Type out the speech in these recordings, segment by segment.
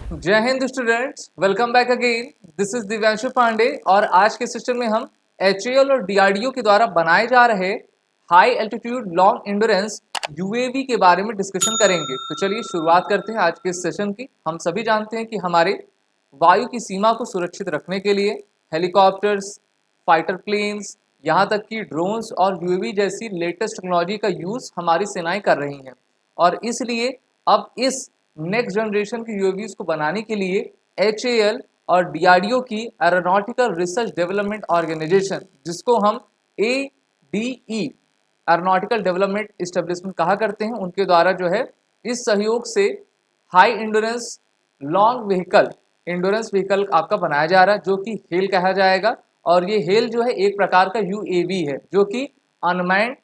जय हिंद students, welcome back again. This is Divyanshu Pandey और आज के सेशन में हम एचएएल और डीआरडीओ के द्वारा बनाए जा रहे high altitude long endurance UAV के बारे में डिस्कशन करेंगे। तो चलिए शुरुआत करते हैं आज के इस सेशन की। हम सभी जानते हैं कि हमारे वायु की सीमा को सुरक्षित रखने के लिए हेलीकॉप्टर्स, फाइटर प्लेन्स, यहाँ तक कि ड्रोन्स और यूएवी जैसी लेटेस्ट टेक्नोलॉजी का यूज़ हमारी सेनाएं कर रही हैं। और इसलिए अब इस नेक्स्ट जनरेशन की यूएवीज को बनाने के लिए एचएएल और डीआरडीओ की एरोनॉटिकल रिसर्च डेवलपमेंट ऑर्गेनाइजेशन, जिसको हम एडीई एरोनॉटिकल डेवलपमेंट इस्टेब्लिशमेंट कहा करते हैं, उनके द्वारा जो है इस सहयोग से high endurance long vehicle endurance vehicle आपका बनाया जा रहा है, जो कि हेल कहा जाएगा। और ये हेल जो है एक प्रकार का यूएवी है, जो कि अनमैन्ड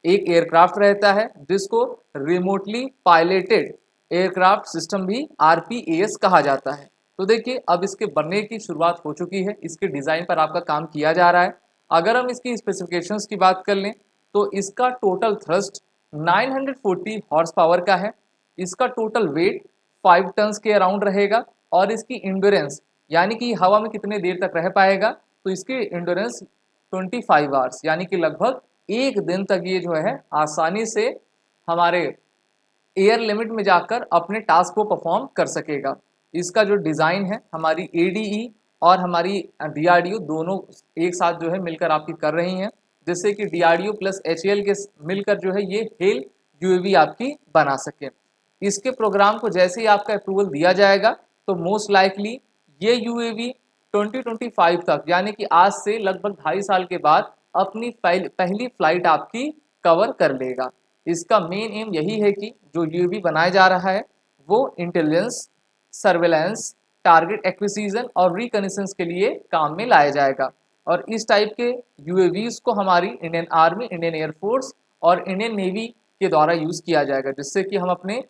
एक एयरक्राफ्ट रहता है, जिसको रिमोटली पायलटेड एयरक्राफ्ट सिस्टम भी आरपीएएस कहा जाता है। तो देखिए, अब इसके बनने की शुरुआत हो चुकी है, इसके डिज़ाइन पर आपका काम किया जा रहा है। अगर हम इसकी स्पेसिफिकेशंस की बात कर लें तो इसका टोटल थ्रस्ट 940 हॉर्स पावर का है, इसका टोटल वेट 5 टन्स के अराउंड रहेगा और इसकी इंड्योरेंस यानी कि हवा में कितने देर तक रह पाएगा, तो इसकी इंड्योरेंस 25 आवर्स यानी कि लगभग एक दिन तक ये जो है आसानी से हमारे एयर लिमिट में जाकर अपने टास्क को परफॉर्म कर सकेगा। इसका जो डिज़ाइन है हमारी एडीई और हमारी डीआरडीओ दोनों एक साथ जो है मिलकर आपकी कर रही हैं, जिससे कि डीआरडीओ प्लस एचएएल के मिलकर जो है ये हेल यूएवी आपकी बना सके। इसके प्रोग्राम को जैसे ही आपका अप्रूवल दिया जाएगा तो मोस्ट लाइकली ये यूएवी 2025 तक यानी कि आज से लगभग 2.5 साल के बाद अपनी पहली फ्लाइट आपकी कवर कर लेगा। इसका मेन एम यही है कि जो यूएवी बनाया जा रहा है वो इंटेलिजेंस, सर्वेलेंस, टारगेट एक्विजिशन और रिकनेसेंस के लिए काम में लाया जाएगा। और इस टाइप के यूएवीज को हमारी इंडियन आर्मी, इंडियन एयरफोर्स और इंडियन नेवी के द्वारा यूज़ किया जाएगा, जिससे कि हम अपने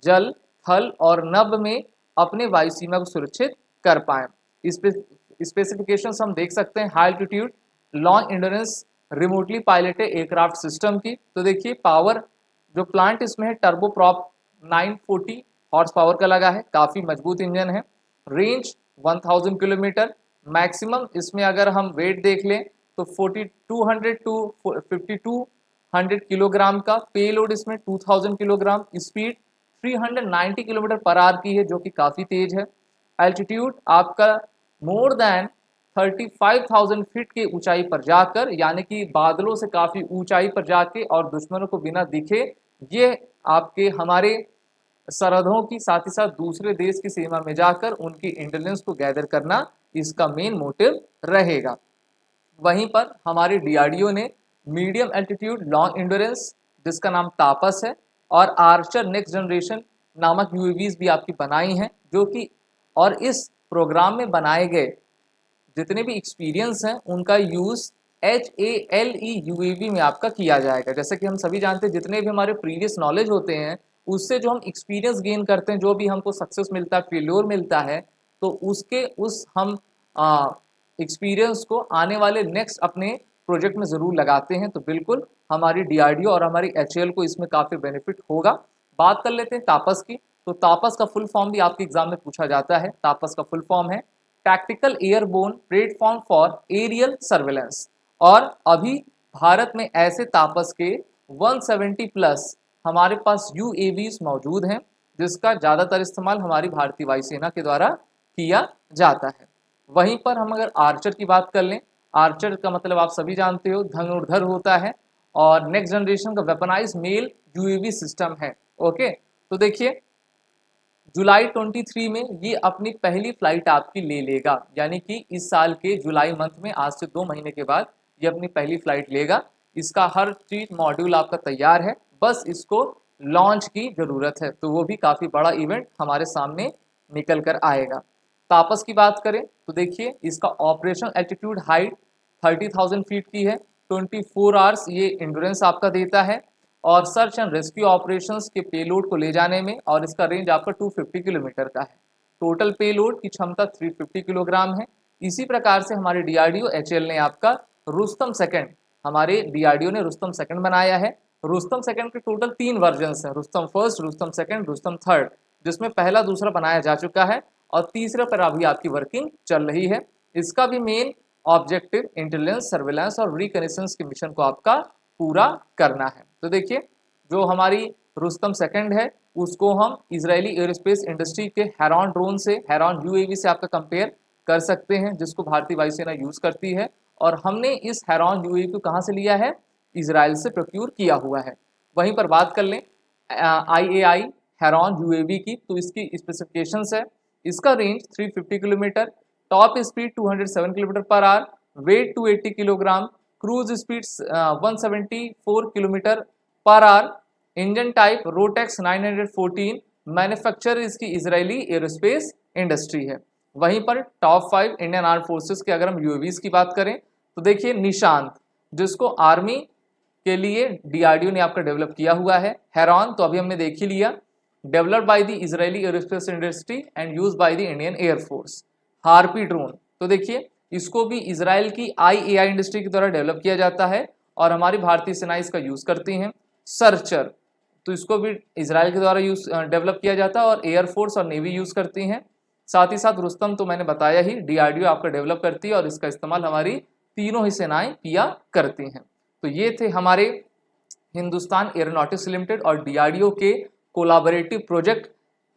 जल, थल और नभ में अपने वायु सीमा को सुरक्षित कर पाएँ। स्पेसिफिकेशंस हम देख सकते हैं high altitude long endurance remotely piloted aircraft system की। तो देखिए, पावर जो प्लांट इसमें है टर्बो प्रॉप 940 हॉर्स पावर का लगा है, काफ़ी मजबूत इंजन है। रेंज 1000 किलोमीटर, मैक्सिमम इसमें अगर हम वेट देख लें तो 4200 टू 5200 किलोग्राम का, पेलोड इसमें 2000 kilogram, speed 390 kilometre per our की है, जो कि काफ़ी तेज है। एल्टीट्यूड आपका मोर देन 35,000 फीट की ऊंचाई पर जाकर, यानी कि बादलों से काफ़ी ऊंचाई पर जाके और दुश्मनों को बिना दिखे ये आपके हमारे सरहदों की साथ ही साथ दूसरे देश की सीमा में जाकर उनकी इंटेलिजेंस को गैदर करना इसका मेन मोटिव रहेगा। वहीं पर हमारे डीआरडीओ ने मीडियम एल्टीट्यूड लॉन्ग एंड्योरेंस, जिसका नाम तापस है, और आर्चर नेक्स्ट जनरेशन नामक यूएवीज भी आपकी बनाई हैं, जो कि और इस प्रोग्राम में बनाए गए जितने भी एक्सपीरियंस हैं उनका यूज़ HALE यूएवी में आपका किया जाएगा। जैसे कि हम सभी जानते हैं, जितने भी हमारे प्रीवियस नॉलेज होते हैं उससे जो हम एक्सपीरियंस गेन करते हैं, जो भी हमको सक्सेस मिलता है, फेल्योर मिलता है, तो उसके उस हम एक्सपीरियंस को आने वाले नेक्स्ट अपने प्रोजेक्ट में ज़रूर लगाते हैं। तो बिल्कुल हमारी डीआरडीओ और हमारी एचएएल को इसमें काफ़ी बेनिफिट होगा। बात कर लेते हैं तापस की। तो तापस का फुल फॉर्म भी आपके एग्जाम में पूछा जाता है। तापस का फुल फॉर्म है tactical airborne platform for aerial surveillance. और अभी भारत में ऐसे तापस के 170 प्लस हमारे पास यूएवीज मौजूद हैं, जिसका ज़्यादातर इस्तेमाल हमारी भारतीय वायुसेना के द्वारा किया जाता है। वहीं पर हम अगर आर्चर की बात कर लें, आर्चर का मतलब आप सभी जानते हो धनुर्धर होता है और नेक्स्ट जनरेशन का वेपनाइज मेल यूएवी सिस्टम है। ओके, तो देखिए जुलाई 23 में ये अपनी पहली फ्लाइट आपकी ले लेगा, यानी कि इस साल के जुलाई मंथ में, आज से 2 महीने के बाद ये अपनी पहली फ्लाइट लेगा। इसका हर चीज मॉड्यूल आपका तैयार है, बस इसको लॉन्च की ज़रूरत है। तो वो भी काफ़ी बड़ा इवेंट हमारे सामने निकल कर आएगा। तापस की बात करें तो देखिए, इसका ऑपरेशन एल्टीट्यूड हाइट 30,000 फीट की है, 24 आवर्स ये इंड्योरेंस आपका देता है और सर्च एंड रेस्क्यू ऑपरेशंस के पेलोड को ले जाने में, और इसका रेंज आपका 250 किलोमीटर का है। टोटल पेलोड की क्षमता 350 किलोग्राम है। इसी प्रकार से हमारे डीआरडीओ एचएएल ने आपका रुस्तम सेकंड, हमारे डीआरडीओ ने रुस्तम सेकंड बनाया है। रुस्तम सेकंड के टोटल 3 वर्जन हैं, Rustam first, Rustam second, Rustam third. जिसमें पहला दूसरा बनाया जा चुका है और तीसरे पर अभी आपकी वर्किंग चल रही है। इसका भी मेन ऑब्जेक्टिव इंटेलिजेंस, सर्वेलेंस और रिकनेसेंस के मिशन को आपका पूरा करना है। तो देखिए जो हमारी रुस्तम सेकंड है उसको हम इजरायली एयरोस्पेस इंडस्ट्री के हेरॉन ड्रोन से, हेरॉन यूएवी से आपका कंपेयर कर सकते हैं, जिसको भारतीय वायुसेना यूज करती है। और हमने इस हेरॉन यूएवी को कहाँ से लिया है? इजराइल से प्रोक्यूर किया हुआ है। वहीं पर बात कर लें IAI हेरॉन यूएवी की, तो इसकी स्पेसिफिकेशंस है, इसका range 350 kilometre, top speed 207 kilometre per hour, weight 280 kilogram, cruise speed 174 kilometre per hour, engine type Rotax 914, manufacture इसकी इजरायली एरोस्पेस इंडस्ट्री है। वहीं पर टॉप 5 इंडियन आर्म फोर्सेस के अगर हम यूएवीज की बात करें तो देखिए निशांत, जिसको आर्मी के लिए डीआरडीओ ने आपका डेवलप किया हुआ है। हेरॉन तो अभी हमने देख ही लिया, developed by the Israeli aerospace industry and used by the Indian air force. Harpy drone तो देखिए इसको भी इजराइल की IAI इंडस्ट्री के द्वारा डेवलप किया जाता है और हमारी भारतीय सेना इसका यूज करती हैं। सर्चर तो इसको भी इजराइल के द्वारा यूज डेवलप किया जाता है और एयरफोर्स और नेवी यूज करती हैं। साथ ही साथ रुस्तम तो मैंने बताया ही, डीआरडीओ आपका डेवलप करती है और इसका इस्तेमाल हमारी तीनों ही सेनाएं किया करती हैं। तो ये थे हमारे हिंदुस्तान एरोनॉटिक्स लिमिटेड और डीआरडीओ के collaborative project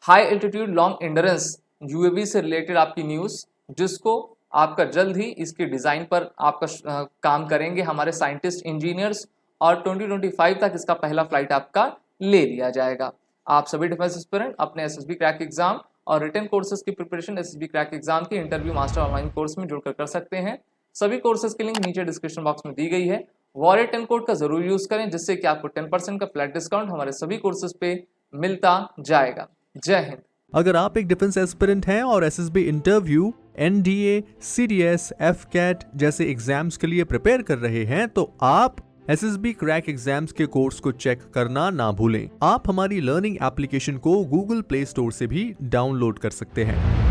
high altitude long endurance UAV से रिलेटेड आपकी न्यूज़, जिसको आपका जल्द ही इसके डिज़ाइन पर आपका काम करेंगे हमारे साइंटिस्ट इंजीनियर्स और 2025 तक इसका पहला फ्लाइट आपका ले लिया जाएगा। आप सभी डिफेंस एस्पिरेंट अपने एसएसबी क्रैक एग्जाम और रिटन कोर्सेज की प्रिपरेशन एसएसबी क्रैक एग्जाम के इंटरव्यू मास्टर ऑनलाइन कोर्स में जुड़कर कर सकते हैं। सभी कोर्सेज की लिंक नीचे डिस्क्रिप्शन बॉक्स में दी गई है। वॉरियर 10 कोड का जरूर यूज करें, जिससे कि आपको 10% का फ्लैट डिस्काउंट हमारे सभी कोर्सेज पे मिलता जाएगा। जय हिंद। अगर आप एक डिफेंस एस्पिरेंट हैं और SSB interview, NDA, CDS, FCAT जैसे एग्जाम्स के लिए प्रिपेयर कर रहे हैं तो आप SSB क्रैक एग्जाम्स के कोर्स को चेक करना ना भूलें। आप हमारी लर्निंग एप्लीकेशन को गूगल प्ले स्टोर से भी डाउनलोड कर सकते हैं।